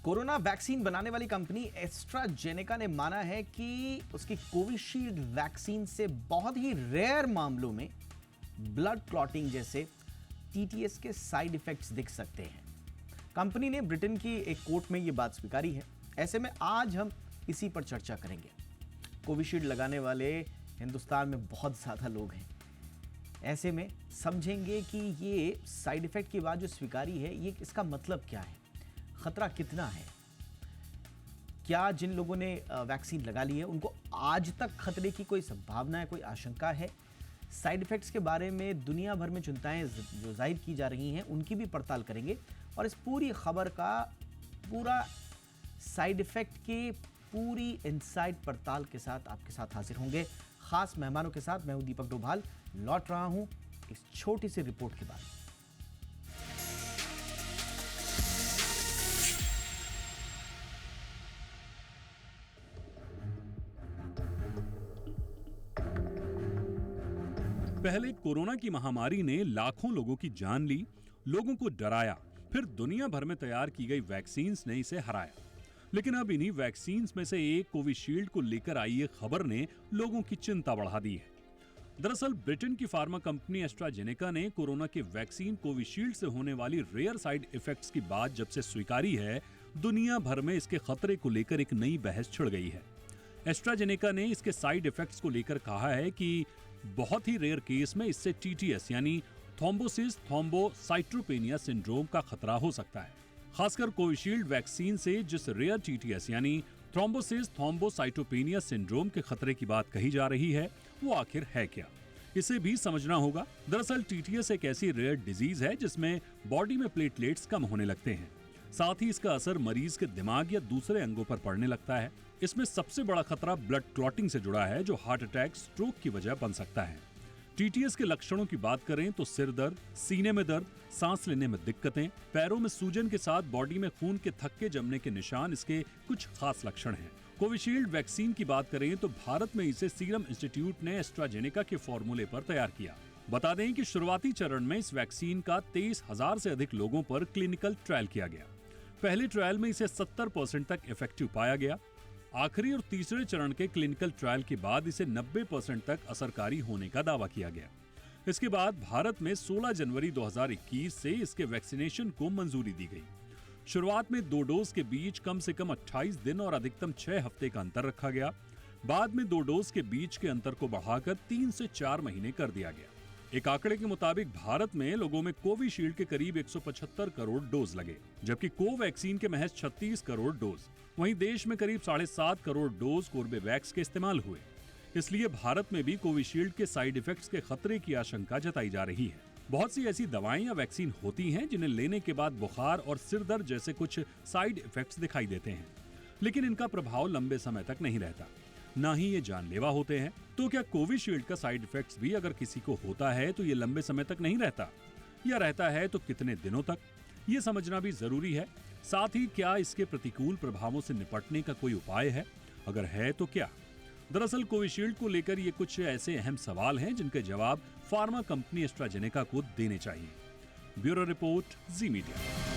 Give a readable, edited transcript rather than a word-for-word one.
Corona vaccine बनाने वाली company AstraZeneca ने माना है कि उसकी कोविशील्ड वैक्सीन से बहुत ही रेयर मामलों में ब्लड क्लॉटिंग जैसे टीटीएस के साइड इफेक्ट्स दिख सकते हैं। कंपनी ने ब्रिटेन की एक कोर्ट में यह बात स्वीकारी है। ऐसे में आज हम इसी पर चर्चा करेंगे। कोविशील्ड लगाने वाले हिंदुस्तान में बहुत ज्यादा लोग हैं। ऐसे में समझेंगे कि ये साइड इफेक्ट की बात जो स्वीकारी है, ये इसका मतलब क्या है, खतरा कितना है, क्या जिन लोगों ने वैक्सीन लगा ली है उनको आज तक खतरे की कोई संभावना है, कोई आशंका है। साइड इफेक्ट्स के बारे में दुनिया भर में चिंताएं जो जाहिर की जा रही हैं उनकी भी पड़ताल करेंगे और इस पूरी खबर का पूरा साइड इफेक्ट की पूरी इनसाइड पड़ताल के साथ आपके साथ हाजिर होंगे खास मेहमानों के साथ। मैं हूं दीपक डोभाल, लौट रहा हूं इस छोटी सी रिपोर्ट के बाद। पहले कोरोना की महामारी ने लाखों लोगों की जान ली, लोगों को डराया, फिर दुनिया भर में तैयार की गई वैक्सीन्स ने इसे हराया। लेकिन अब इन्हीं वैक्सीन्स में से एक कोविशील्ड को लेकर आई ये खबर ने लोगों की चिंता बढ़ा दी है। दरअसल ब्रिटेन की फार्मा कंपनी एस्ट्राजेनेका ने कोरोना के वैक्सीन कोविशील्ड से होने वाली रेयर साइड इफेक्ट्स की बात जब से स्वीकारी है, दुनिया भर में इसके खतरे को लेकर एक नई बहस छिड़ गई है। एस्ट्राजेनेका ने इसके साइड इफेक्ट्स को लेकर कहा है कि बहुत ही रेयर केस में इससे टीटीएस यानी थ्रोम्बोसिस थ्रोम्बोसाइटोपेनिया सिंड्रोम का खतरा हो सकता है। खासकर कोविशील्ड वैक्सीन से जिस रेयर टीटीएस यानी थ्रोम्बोसिस थ्रोम्बोसाइटोपेनिया सिंड्रोम के खतरे की बात कही जा रही है, वो आखिर है क्या, इसे भी समझना होगा। दरअसल टीटीएस एक ऐसी रेयर डिजीज है जिसमें बॉडी में प्लेटलेट्स कम होने लगते हैं, साथ ही इसका असर मरीज के दिमाग या दूसरे अंगों पर पड़ने लगता है। इसमें सबसे बड़ा खतरा ब्लड क्लॉटिंग से जुड़ा है जो हार्ट अटैक, स्ट्रोक की वजह बन सकता है। टीटीएस के लक्षणों की बात करें तो सिर दर्द, सीने में दर्द, सांस लेने में दिक्कतें, पैरों में सूजन के साथ बॉडी में खून के थक्के जमने के निशान इसके कुछ खास लक्षण हैं। कोविशील्ड वैक्सीन की बात करें तो भारत में इसे सीरम इंस्टीट्यूट ने एस्ट्राजेनेका के फॉर्मूले पर तैयार किया। बता दें कि शुरुआती चरण में इस वैक्सीन का 23,000 से अधिक लोगों पर क्लिनिकल ट्रायल किया गया। पहले ट्रायल में इसे 70% तक इफेक्टिव पाया गया। आखिरी और तीसरे चरण के क्लिनिकल ट्रायल के बाद इसे 90% तक असरकारी होने का दावा किया गया। इसके बाद भारत में 16 जनवरी 2021 से इसके वैक्सीनेशन को मंजूरी दी गई। शुरुआत में 2 डोज के बीच कम से कम 28 दिन और अधिकतम 6 हफ्ते का अंतर रखा गया। बाद में 2 डोज के बीच के अंतर को बढ़ाकर 3 से 4 महीने कर दिया गया। एक आंकड़े के मुताबिक भारत में लोगों में कोविशील्ड के करीब 175 करोड़ डोज लगे, जबकि कोवैक्सीन के महज 36 करोड़ डोज। वहीं देश में करीब 7.5 करोड़ डोज कोर्बेवैक्स के इस्तेमाल हुए। इसलिए भारत में भी कोविशील्ड के साइड इफेक्ट्स के खतरे की आशंका जताई जा रही है। बहुत सी ऐसी दवाएं या वैक्सीन होती हैं जिन्हें लेने के बाद बुखार और सिर दर्द जैसे कुछ साइड इफेक्ट्स दिखाई देते हैं, लेकिन इनका प्रभाव लंबे समय तक नहीं रहता, ना ही ये जानलेवा होते हैं। तो क्या कोविशील्ड का साइड इफेक्ट्स भी अगर किसी को होता है तो ये लंबे समय तक नहीं रहता, या रहता है तो कितने दिनों तक, ये समझना भी जरूरी है। साथ ही क्या इसके प्रतिकूल प्रभावों से निपटने का कोई उपाय है, अगर है तो क्या। दरअसल कोविशील्ड को लेकर ये कुछ ऐसे अहम सवाल हैं जिनके जवाब फार्मा कंपनी एस्ट्राजेनेका को देने चाहिए। ब्यूरो रिपोर्ट, जी मीडिया।